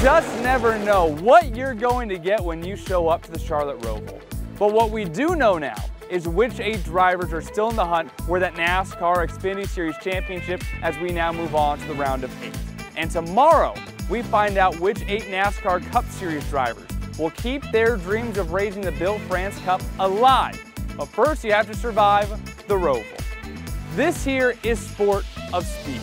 just never know what you're going to get when you show up to the Charlotte Roval. But what we do know now is which 8 drivers are still in the hunt for that NASCAR Xfinity Series Championship as we now move on to the round of 8. And tomorrow, we find out which 8 NASCAR Cup Series drivers will keep their dreams of raising the Bill France Cup alive. But first, you have to survive the Roval. This here is Sport of Speed.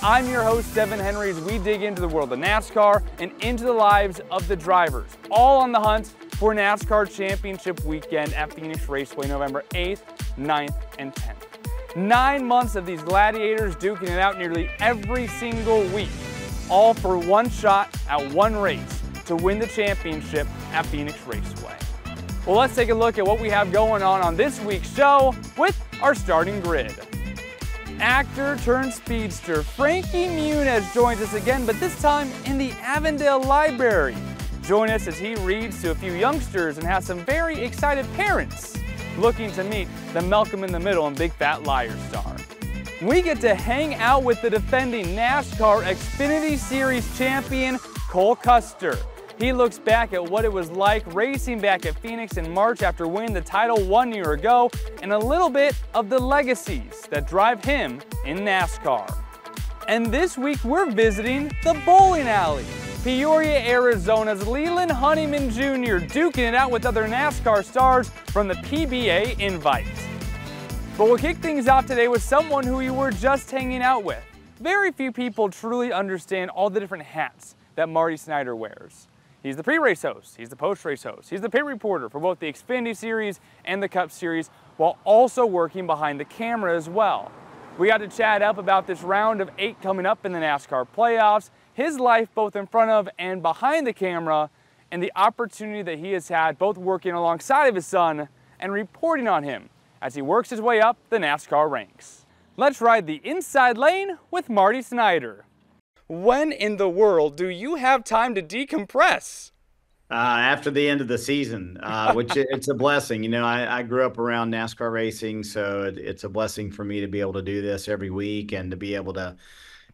I'm your host, Devon Henry, as we dig into the world of NASCAR and into the lives of the drivers, all on the hunt for NASCAR Championship Weekend at Phoenix Raceway, November 8th, 9th, and 10th. 9 months of these gladiators duking it out nearly every single week, all for one shot at one race to win the championship at Phoenix Raceway. Well, let's take a look at what we have going on this week's show with our starting grid. Actor turned speedster Frankie Muniz joins us again, but this time in the Avondale Library. Join us as he reads to a few youngsters and has some very excited parents looking to meet the Malcolm in the Middle and Big Fat Liar star. We get to hang out with the defending NASCAR Xfinity Series Champion, Custer. He looks back at what it was like racing back at Phoenix in March after winning the title 1 year ago, and a little bit of the legacies that drive him in NASCAR. And this week we're visiting the bowling alley. Peoria, Arizona's Leland Honeyman Jr. duking it out with other NASCAR stars from the PBA Invite. But we'll kick things off today with someone who you were just hanging out with. Very few people truly understand all the different hats that Marty Snider wears. He's the pre-race host, he's the post-race host, he's the pit reporter for both the Xfinity Series and the Cup Series, while also working behind the camera as well. We got to chat up about this round of 8 coming up in the NASCAR playoffs, his life both in front of and behind the camera, and the opportunity that he has had both working alongside of his son and reporting on him as he works his way up the NASCAR ranks. Let's ride the inside lane with Marty Snider. When in the world do you have time to decompress? After the end of the season, which it's a blessing. You know, I grew up around NASCAR racing, so it's a blessing for me to be able to do this every week and to be able to,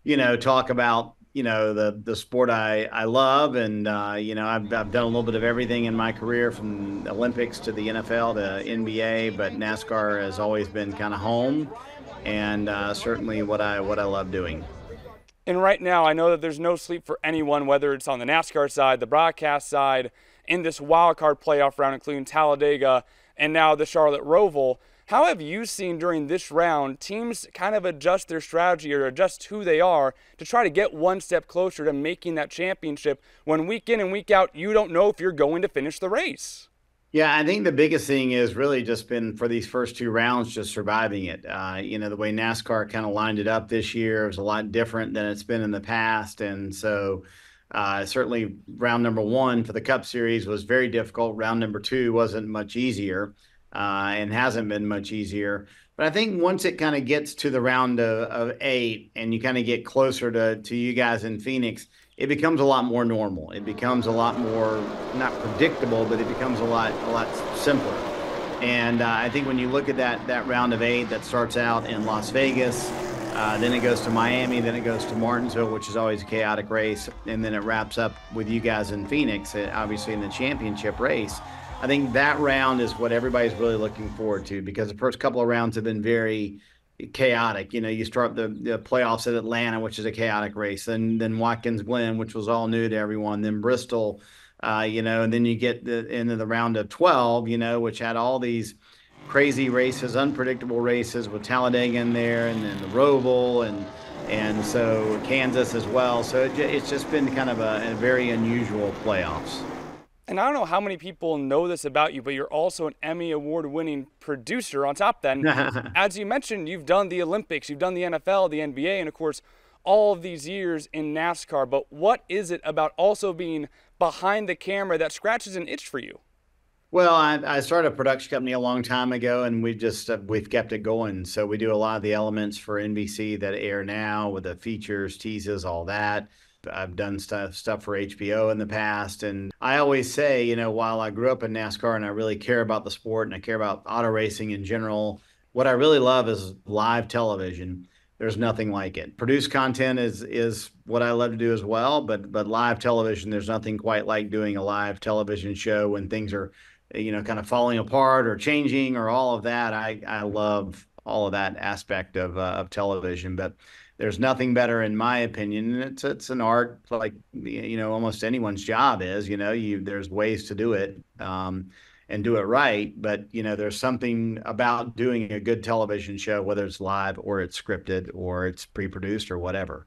you know, talk about, you know, the sport I love. And, you know, I've done a little bit of everything in my career, from the Olympics to the NFL to NBA, but NASCAR has always been kind of home, and certainly what I love doing. And right now, I know that there's no sleep for anyone, whether it's on the NASCAR side, the broadcast side, in this wild card playoff round, including Talladega and now the Charlotte Roval. How have you seen during this round teams kind of adjust their strategy or adjust who they are to try to get one step closer to making that championship when week in and week out you don't know if you're going to finish the race? Yeah, I think the biggest thing is really just been for these first 2 rounds, just surviving it. You know, the way NASCAR kind of lined it up this year was a lot different than it's been in the past. And so certainly round number 1 for the Cup Series was very difficult. Round number 2 wasn't much easier and hasn't been much easier. But I think once it kind of gets to the round of 8 and you kind of get closer to you guys in Phoenix, it becomes a lot more normal. It becomes a lot more, not predictable, but it becomes a lot simpler. And I think when you look at that round of 8 that starts out in Las Vegas, then it goes to Miami, then it goes to Martinsville, which is always a chaotic race, and then it wraps up with you guys in Phoenix, obviously in the championship race. I think that round is what everybody's really looking forward to, because the first couple of rounds have been very chaotic. You know, you start the playoffs at Atlanta, which is a chaotic race, then Watkins Glen, which was all new to everyone, then Bristol, you know, and then you get into the round of 12, you know, which had all these crazy races, unpredictable races with Talladega in there, and then the Roval, and so Kansas as well. So it's just been kind of a very unusual playoffs. And I don't know how many people know this about you, but you're also an Emmy Award-winning producer on top of that. As you mentioned, you've done the Olympics, you've done the NFL, the NBA, and of course, all of these years in NASCAR. But what is it about also being behind the camera that scratches an itch for you? Well, I started a production company a long time ago, and we've kept it going. So we do a lot of the elements for NBC that air now, with the features, teases, all that. I've done stuff for HBO in the past. And I always say, you know, while I grew up in NASCAR and I really care about the sport and I care about auto racing in general, what I really love is live television. there's nothing like it. Produced content is what I love to do as well, but live television, there's nothing quite like doing a live television show when things are, kind of falling apart or changing or all of that. I love all of that aspect of television, but there's nothing better, in my opinion. And it's an art, like almost anyone's job is. There's ways to do it. And do it right. But, there's something about doing a good television show, whether it's live or it's scripted or it's pre-produced or whatever.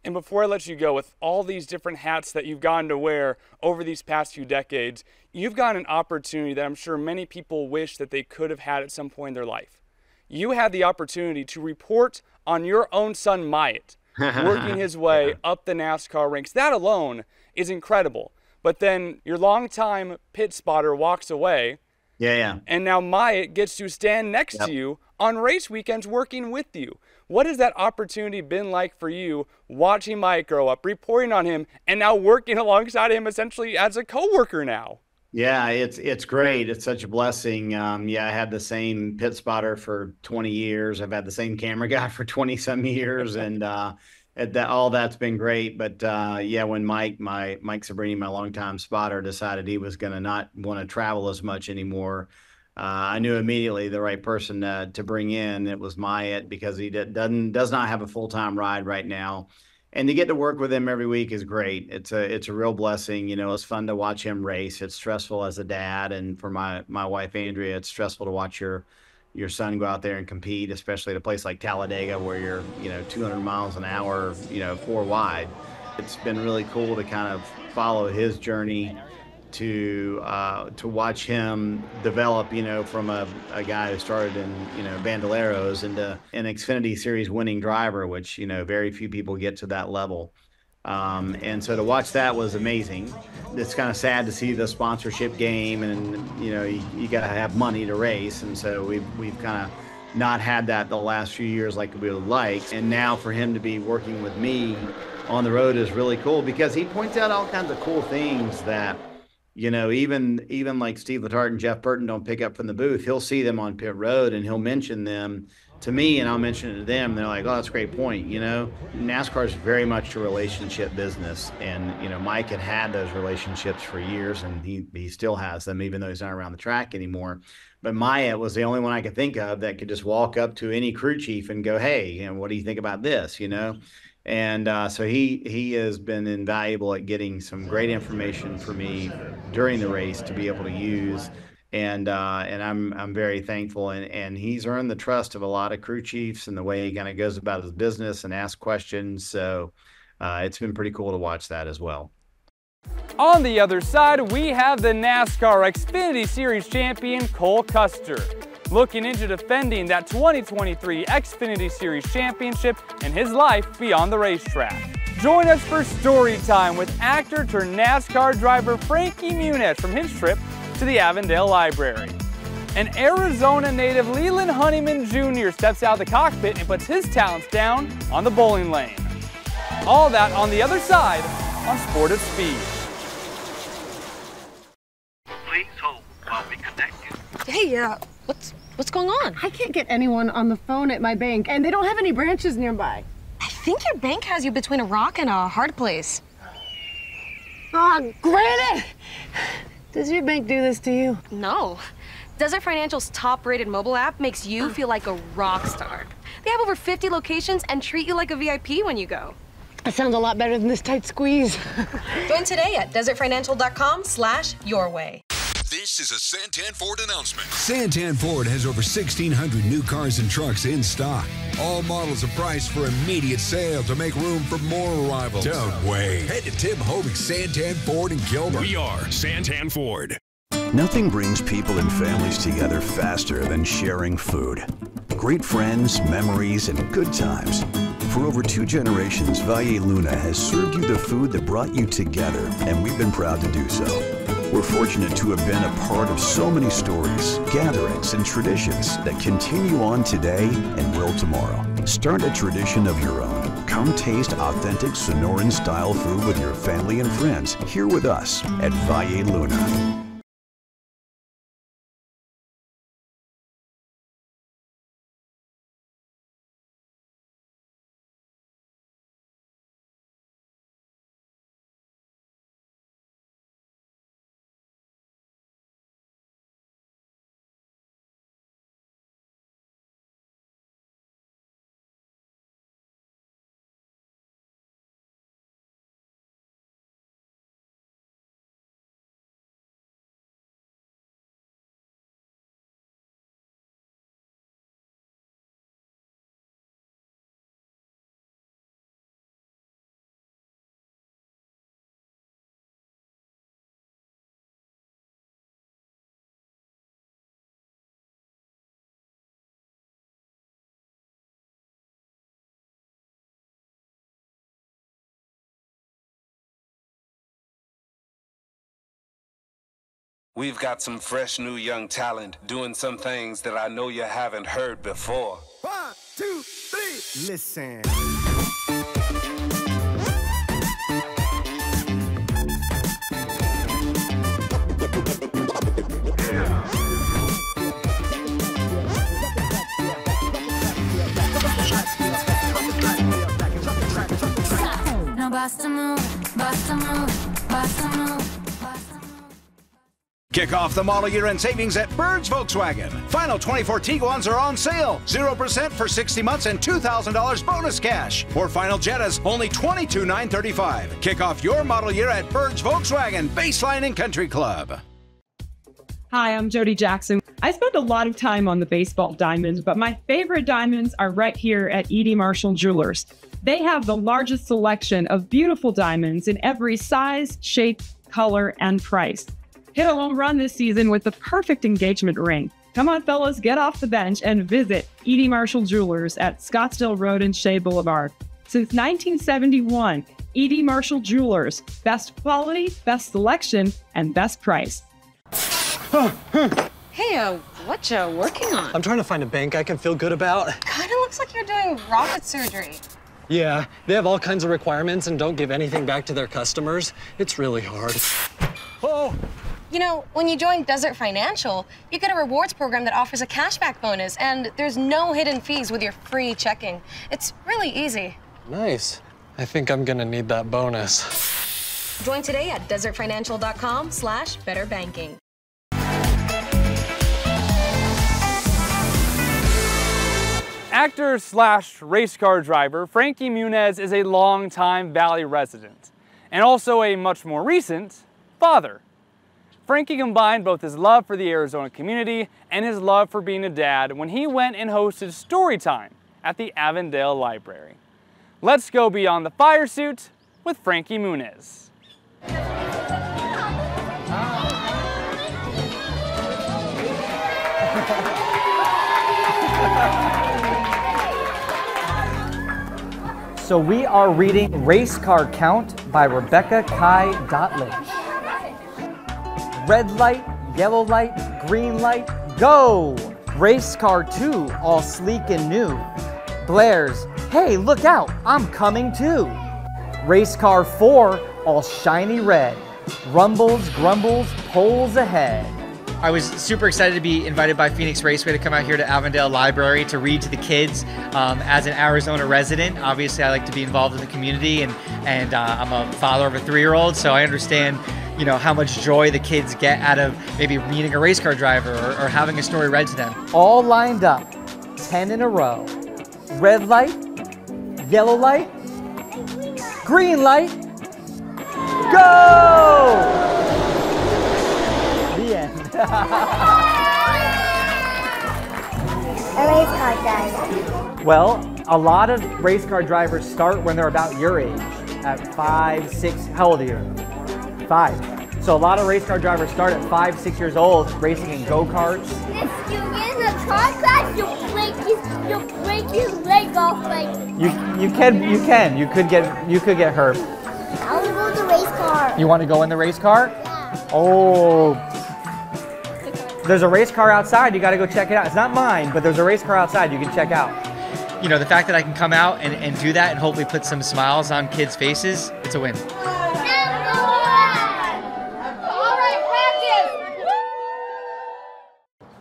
And before I let you go, with all these different hats that you've gotten to wear over these past few decades, you've got an opportunity that I'm sure many people wish that they could have had at some point in their life. You had the opportunity to report on your own son, Myatt, working his way up the NASCAR ranks. That alone is incredible. But then your longtime pit spotter walks away. Yeah. And now Myatt gets to stand next to you on race weekends working with you. What has that opportunity been like for you, watching Myatt grow up, reporting on him, and now working alongside him essentially as a coworker now? Yeah, it's great. It's such a blessing. I had the same pit spotter for 20 years. I've had the same camera guy for 20 some years, and all that's been great. But when Mike Sabrini, my longtime spotter, decided he was going to not want to travel as much anymore, I knew immediately the right person to bring in. It was Myatt, because he does not have a full-time ride right now. And to get to work with him every week is great. It's a real blessing. It's fun to watch him race. It's stressful as a dad, and for my wife Andrea, it's stressful to watch your son go out there and compete, especially at a place like Talladega where you're 200 miles an hour, 4 wide. It's been really cool to kind of follow his journey, to watch him develop, from a guy who started in, Bandoleros into an Xfinity Series winning driver, which, very few people get to that level. And so to watch that was amazing. It's kind of sad to see the sponsorship game, and, you got to have money to race. And so we've kind of not had that the last few years like we would like. And now for him to be working with me on the road is really cool, because he points out all kinds of cool things that, even like Steve Letarte and Jeff Burton don't pick up from the booth. He'll see them on pit road and he'll mention them to me, and I'll mention it to them. And they're like, oh, that's a great point. NASCAR is very much a relationship business. And, Mike had those relationships for years, and he still has them, even though he's not around the track anymore. But Myatt was the only one I could think of that could just walk up to any crew chief and go, hey, what do you think about this? And so he has been invaluable at getting some great information for me during the race to be able to use. And I'm very thankful, and he's earned the trust of a lot of crew chiefs and the way he kind of goes about his business and asks questions. So it's been pretty cool to watch that as well. On the other side, we have the NASCAR Xfinity Series Champion, Cole Custer, looking into defending that 2023 Xfinity Series Championship and his life beyond the racetrack. Join us for story time with actor turned NASCAR driver Frankie Muniz from his trip to the Avondale Library. And Arizona native Leland Honeyman Jr. steps out of the cockpit and puts his talents down on the bowling lane. All that on the other side on Sport at Speed. Please hold while we connect you. Hey, what's going on? I can't get anyone on the phone at my bank, and they don't have any branches nearby. I think your bank has you between a rock and a hard place. Oh, Granny! Does your bank do this to you? No. Desert Financial's top-rated mobile app makes you feel like a rock star. They have over 50 locations and treat you like a VIP when you go. That sounds a lot better than this tight squeeze. Join today at desertfinancial.com/yourway. This is a Santan Ford announcement. Santan Ford has over 1,600 new cars and trucks in stock. All models are priced for immediate sale to make room for more arrivals. Don't wait. Head to Tim Hovey's Santan Ford in Gilbert. We are Santan Ford. Nothing brings people and families together faster than sharing food. Great friends, memories, and good times. For over 2 generations, Valle Luna has served you the food that brought you together, and we've been proud to do so. We're fortunate to have been a part of so many stories, gatherings, and traditions that continue on today and will tomorrow. Start a tradition of your own. Come taste authentic Sonoran-style food with your family and friends here with us at Valle Luna. We've got some fresh new young talent doing some things that I know you haven't heard before. 1, 2, 3, listen. No, basta move, basta move, basta move. Kick off the model year-end savings at Bird's Volkswagen. Final 24 Tiguan's are on sale. 0% for 60 months and $2,000 bonus cash. Or final Jettas, only $22,935. Kick off your model year at Bird's Volkswagen, Baseline and Country Club. Hi, I'm Jody Jackson. I spend a lot of time on the baseball diamonds, but my favorite diamonds are right here at E.D. Marshall Jewelers. They have the largest selection of beautiful diamonds in every size, shape, color, and price. Hit a home run this season with the perfect engagement ring. Come on, fellas, get off the bench and visit E.D. Marshall Jewelers at Scottsdale Road and Shea Boulevard. Since 1971, E.D. Marshall Jewelers. Best quality, best selection, and best price. Hey, what you working on? I'm trying to find a bank I can feel good about. Kinda looks like you're doing rocket surgery. Yeah, they have all kinds of requirements and don't give anything back to their customers. It's really hard. Oh! You know, when you join Desert Financial, you get a rewards program that offers a cashback bonus, and there's no hidden fees with your free checking. It's really easy. Nice. I think I'm gonna need that bonus. Join today at desertfinancial.com/betterbanking. Actor slash race car driver Frankie Muniz is a longtime Valley resident, and also a much more recent father. Frankie combined both his love for the Arizona community and his love for being a dad when he went and hosted story time at the Avondale Library. Let's go beyond the fire suit with Frankie Muniz. So we are reading Race Car Count by Rebecca Kai Dotlich. Red light, yellow light, green light, go! Race Car 2, all sleek and new. Blares, hey, look out, I'm coming too. Race Car 4, all shiny red. Rumbles, grumbles, poles ahead. I was super excited to be invited by Phoenix Raceway to come out here to Avondale Library to read to the kids. As an Arizona resident, obviously I like to be involved in the community, and I'm a father of a 3-year-old, so I understand, you know, how much joy the kids get out of maybe meeting a race car driver or having a story read to them. All lined up, 10 in a row. Red light, yellow light, green light, go! The end. A race car driver. Well, a lot of race car drivers start when they're about your age, at 5, 6, how old are you? 5. So a lot of race car drivers start at 5, 6 years old racing in go-karts. If you get in a car crash, you'll break his leg off like. You could get hurt. I want to go in the race car. You want to go in the race car? Yeah. Oh. There's a race car outside, you gotta go check it out. It's not mine, but there's a race car outside you can check out. You know, the fact that I can come out and do that and hopefully put some smiles on kids' faces, it's a win.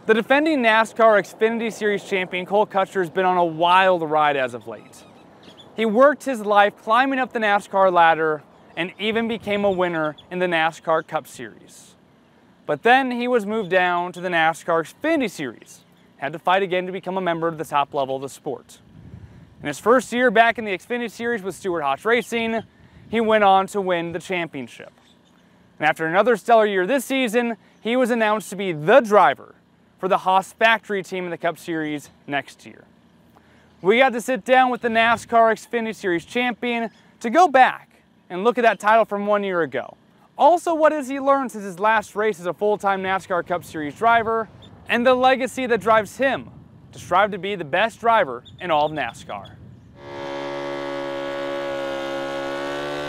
The defending NASCAR Xfinity Series champion Cole Custer has been on a wild ride as of late. He worked his life climbing up the NASCAR ladder and even became a winner in the NASCAR Cup Series. But then he was moved down to the NASCAR Xfinity Series, had to fight again to become a member of the top level of the sport. In his first year back in the Xfinity Series with Stewart Haas Racing, he went on to win the championship. And after another stellar year this season, he was announced to be the driver for the Haas factory team in the Cup Series next year. We got to sit down with the NASCAR Xfinity Series champion to go back and look at that title from 1 year ago. Also, what has he learned since his last race as a full-time NASCAR Cup Series driver, and the legacy that drives him to strive to be the best driver in all of NASCAR.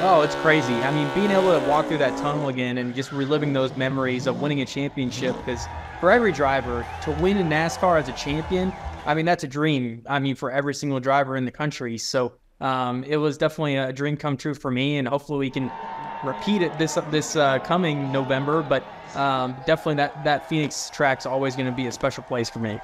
Oh, it's crazy. I mean, being able to walk through that tunnel again and just reliving those memories of winning a championship, because for every driver, to win in NASCAR as a champion, I mean, that's a dream. I mean, for every single driver in the country. So it was definitely a dream come true for me, and hopefully we can repeat it this coming November. But definitely that Phoenix track's always going to be a special place for me.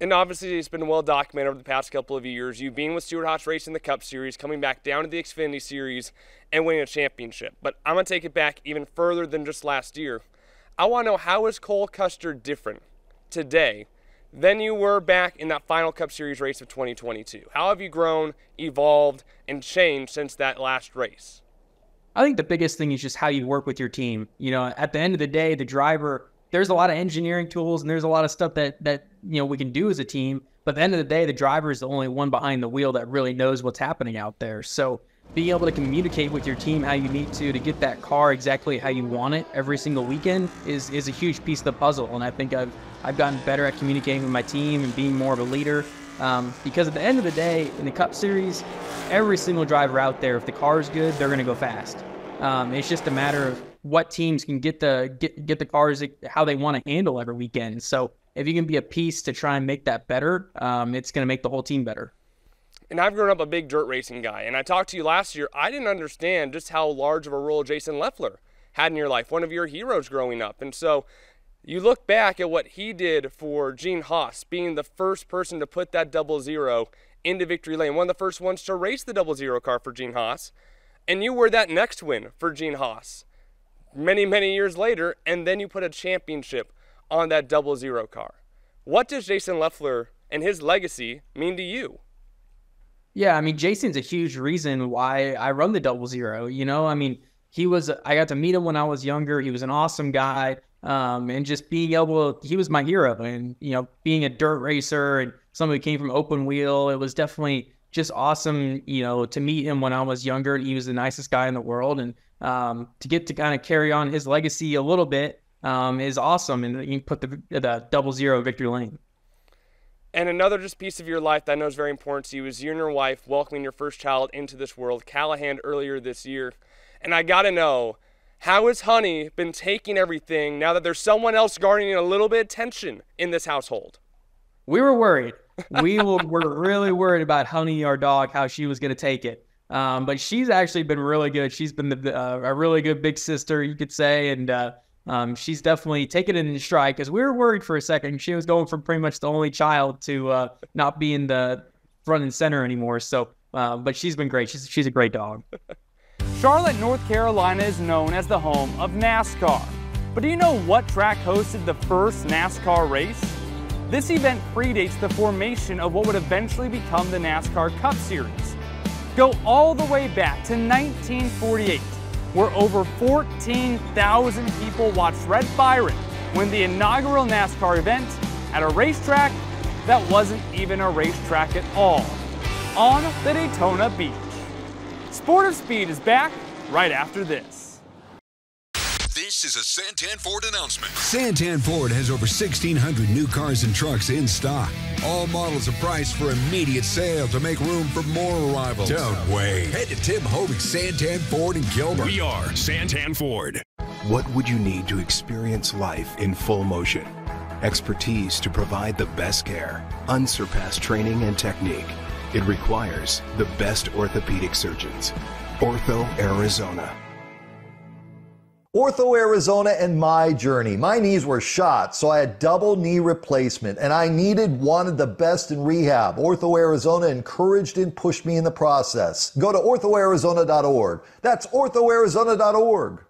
And obviously, it's been well documented over the past couple of years. You've been with Stewart Haas racing the Cup Series, coming back down to the Xfinity Series, and winning a championship. But I'm going to take it back even further than just last year. I want to know, how is Cole Custer different today than you were back in that final Cup Series race of 2022? How have you grown, evolved, and changed since that last race? I think the biggest thing is just how you work with your team. You know, at the end of the day, the driver, there's a lot of engineering tools and there's a lot of stuff that you know we can do as a team. But at the end of the day, the driver is the only one behind the wheel that really knows what's happening out there. So being able to communicate with your team how you need to get that car exactly how you want it every single weekend is a huge piece of the puzzle. And I think I've gotten better at communicating with my team and being more of a leader. Because at the end of the day, in the Cup Series, every single driver out there, if the car is good, they're going to go fast. It's just a matter of what teams can get the cars how they want to handle every weekend. So if you can be a piece to try and make that better, it's going to make the whole team better. And I've grown up a big dirt racing guy, and I talked to you last year. I didn't understand just how large of a role Jason Leffler had in your life, one of your heroes growing up. And so you look back at what he did for Gene Haas, being the first person to put that 00 into victory lane, one of the first ones to race the 00 car for Gene Haas. And you were that next win for Gene Haas many, many years later, and then you put a championship on that 00 car. What does Jason Leffler and his legacy mean to you? Yeah, I mean, Jason's a huge reason why I run the 00. You know, I mean, I got to meet him when I was younger. He was an awesome guy. And just being able to, he was my hero. And, you know, being a dirt racer and somebody who came from open wheel, it was definitely just awesome, you know, to meet him when I was younger. He was the nicest guy in the world. And to get to kind of carry on his legacy a little bit is awesome. And you put the 00 victory lane. And another just piece of your life that I know is very important to you is you and your wife welcoming your first child into this world, Callahan, earlier this year. And I got to know, how has Honey been taking everything now that there's someone else garnering a little bit of tension in this household? We were worried. We were really worried about Honey, our dog, how she was going to take it. But she's actually been really good. She's been a really good big sister, you could say. And she's definitely taken it in stride, because we were worried for a second. She was going from pretty much the only child to not being the front and center anymore. So, but she's been great. She's a great dog. Charlotte, North Carolina is known as the home of NASCAR. But do you know what track hosted the first NASCAR race? This event predates the formation of what would eventually become the NASCAR Cup Series. Go all the way back to 1948. where over 14,000 people watched Red Byron win the inaugural NASCAR event at a racetrack that wasn't even a racetrack at all, on the Daytona Beach. Sport of Speed is back right after this. This is a Santan Ford announcement. Santan Ford has over 1,600 new cars and trucks in stock. All models are priced for immediate sale to make room for more arrivals. Don't wait. Head to Tim Hovey's Santan Ford in Gilbert. We are Santan Ford. What would you need to experience life in full motion? Expertise to provide the best care, unsurpassed training and technique. It requires the best orthopedic surgeons. Ortho Arizona. Ortho Arizona and my journey. My knees were shot, so I had double knee replacement, and I wanted the best in rehab. Ortho Arizona encouraged and pushed me in the process. Go to orthoarizona.org. That's orthoarizona.org.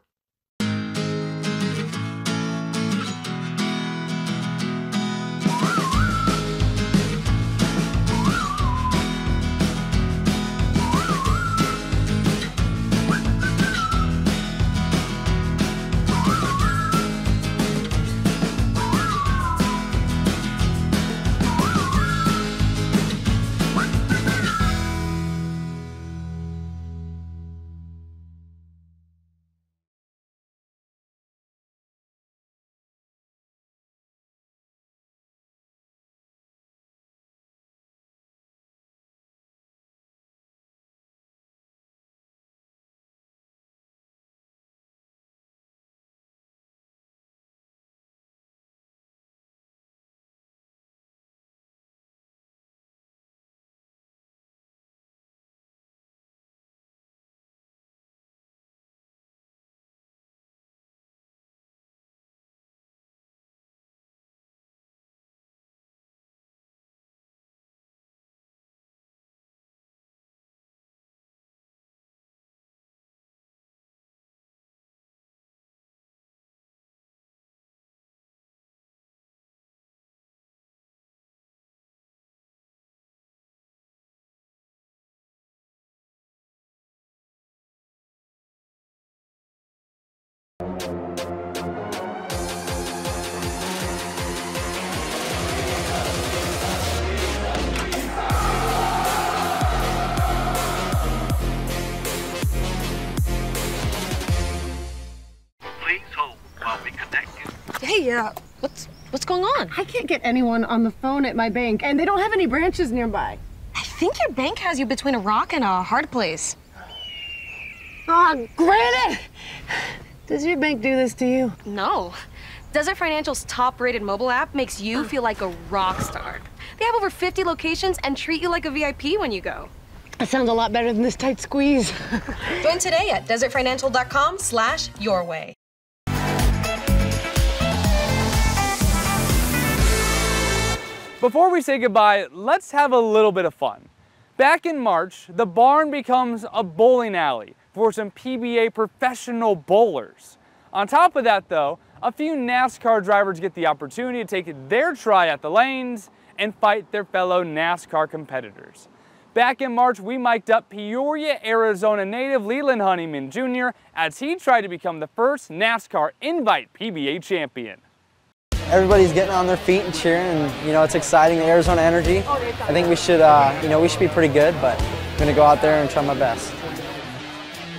Yeah, what's going on? I can't get anyone on the phone at my bank, and they don't have any branches nearby. I think your bank has you between a rock and a hard place. Oh, Granite! Does your bank do this to you? No. Desert Financial's top-rated mobile app makes you feel like a rock star. They have over 50 locations and treat you like a VIP when you go. That sounds a lot better than this tight squeeze. Join today at desertfinancial.com/yourway. Before we say goodbye, let's have a little bit of fun. Back in March, the barn becomes a bowling alley for some PBA professional bowlers. On top of that though, a few NASCAR drivers get the opportunity to take their try at the lanes and fight their fellow NASCAR competitors. Back in March, we mic'd up Peoria, Arizona native Leland Honeyman Jr. as he tried to become the first NASCAR Invite PBA champion. Everybody's getting on their feet and cheering, and it's exciting, the Arizona energy. I think we should, we should be pretty good, but I'm gonna go out there and try my best.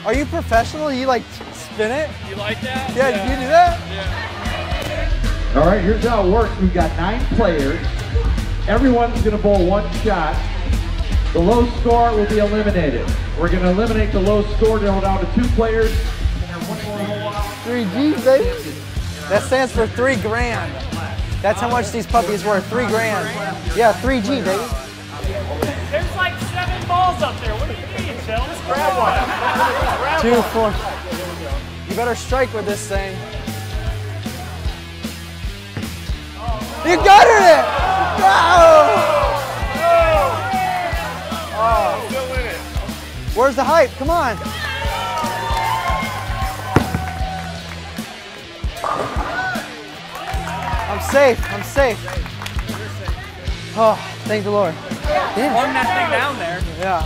Are you professional? You like spin it? You like that? Yeah, did you do that? Yeah. All right, here's how it works. We've got 9 players. Everyone's gonna bowl 1 shot. The low score will be eliminated. We're gonna eliminate the low score down to 2 players. 3 G's, baby. That stands for 3 grand. That's how much these puppies worth, 3 grand. Yeah, 3G, baby. There's like 7 balls up there. What do you mean, Phil? Just grab one. Grab 2, one. 4. You better strike with this thing. You got it! Oh. Still in it. Where's the hype? Come on. I'm safe. I'm safe. Oh, thank the Lord. Yeah. Run that thing down there. Yeah.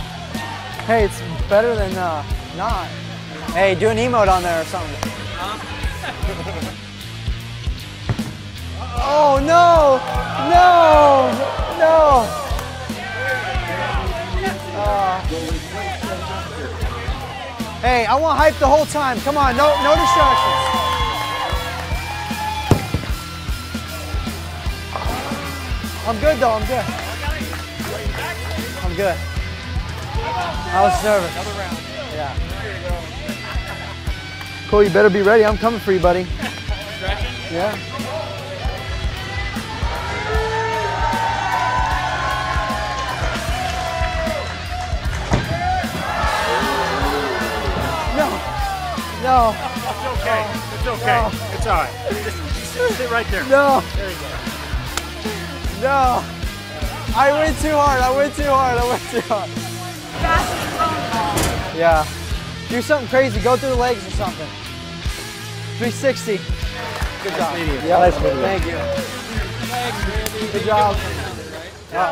Hey, it's better than not. Hey, do an emote on there or something. Oh no! No! No! Hey, I want hype the whole time. Come on, no distractions. I'm good though, I'm good. I'm good. I was nervous. Another round. Yeah. Cool, you better be ready. I'm coming for you, buddy. Stretching? Yeah. No. It's okay. It's okay. No. It's all right. Just sit right there. No. There you go. No. I went too hard. Yeah. Do something crazy. Go through the legs or something. 360. Good job. Yeah, nice meeting you. Thank you. Good job.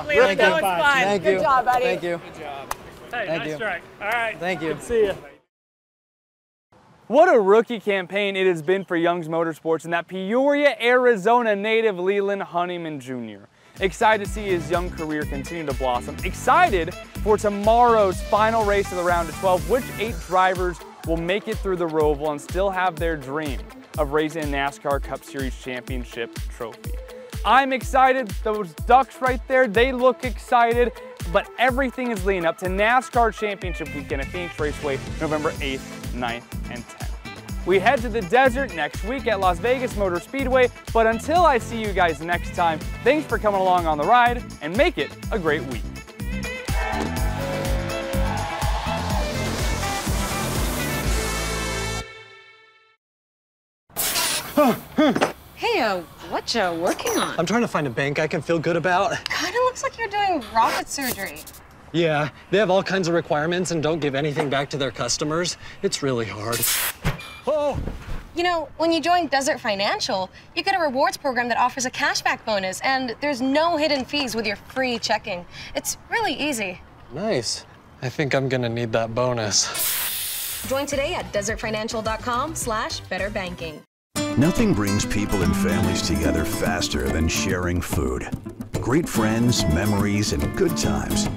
Really good. Thank you. Good job, buddy. Thank you. Good job. Hey, Thank nice you. strike. All right. Thank you. Good to see you. What a rookie campaign it has been for Young's Motorsports and that Peoria, Arizona native Leland Honeyman Jr. Excited to see his young career continue to blossom. Excited for tomorrow's final race of the round of 12, which 8 drivers will make it through the Roval and still have their dream of racing a NASCAR Cup Series Championship trophy. I'm excited. Those ducks right there, they look excited, but everything is leading up to NASCAR Championship Weekend at Phoenix Raceway, November 8th, 9th, and 10th. We head to the desert next week at Las Vegas Motor Speedway, but until I see you guys next time, thanks for coming along on the ride, and make it a great week. Hey, what you working on? I'm trying to find a bank I can feel good about. Kinda looks like you're doing rocket surgery. Yeah, they have all kinds of requirements and don't give anything back to their customers. It's really hard. Oh! You know, when you join Desert Financial, you get a rewards program that offers a cashback bonus, and there's no hidden fees with your free checking. It's really easy. Nice. I think I'm gonna need that bonus. Join today at desertfinancial.com/betterbanking. Nothing brings people and families together faster than sharing food. Great friends, memories, and good times.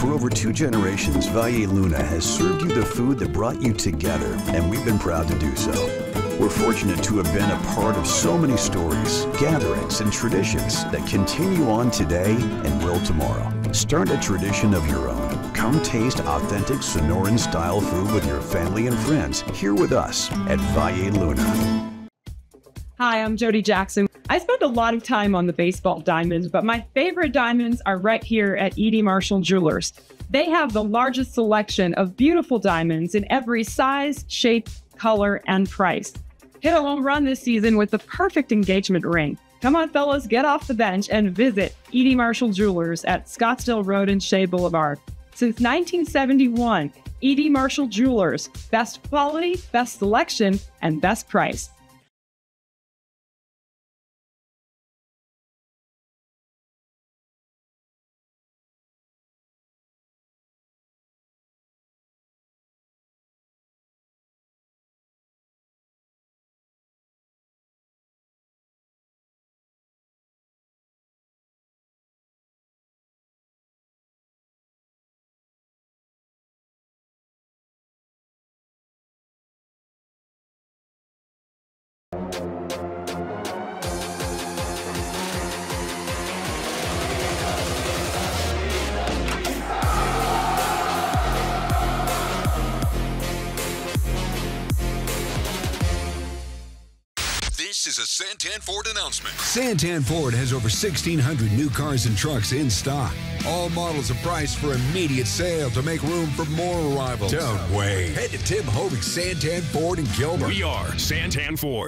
For over 2 generations, Valle Luna has served you the food that brought you together, and we've been proud to do so. We're fortunate to have been a part of so many stories, gatherings, and traditions that continue on today and will tomorrow. Start a tradition of your own. Come taste authentic Sonoran-style food with your family and friends here with us at Valle Luna. Hi, I'm Jody Jackson. I spend a lot of time on the baseball diamonds, but my favorite diamonds are right here at E.D. Marshall Jewelers. They have the largest selection of beautiful diamonds in every size, shape, color, and price. Hit a home run this season with the perfect engagement ring. Come on, fellas, get off the bench and visit E.D. Marshall Jewelers at Scottsdale Road and Shea Boulevard. Since 1971, E.D. Marshall Jewelers, best quality, best selection, and best price. This is a Santan Ford announcement. Santan Ford has over 1,600 new cars and trucks in stock. All models are priced for immediate sale to make room for more arrivals. Don't wait. Head to Tim Hovey's Santan Ford in Gilbert. We are Santan Ford.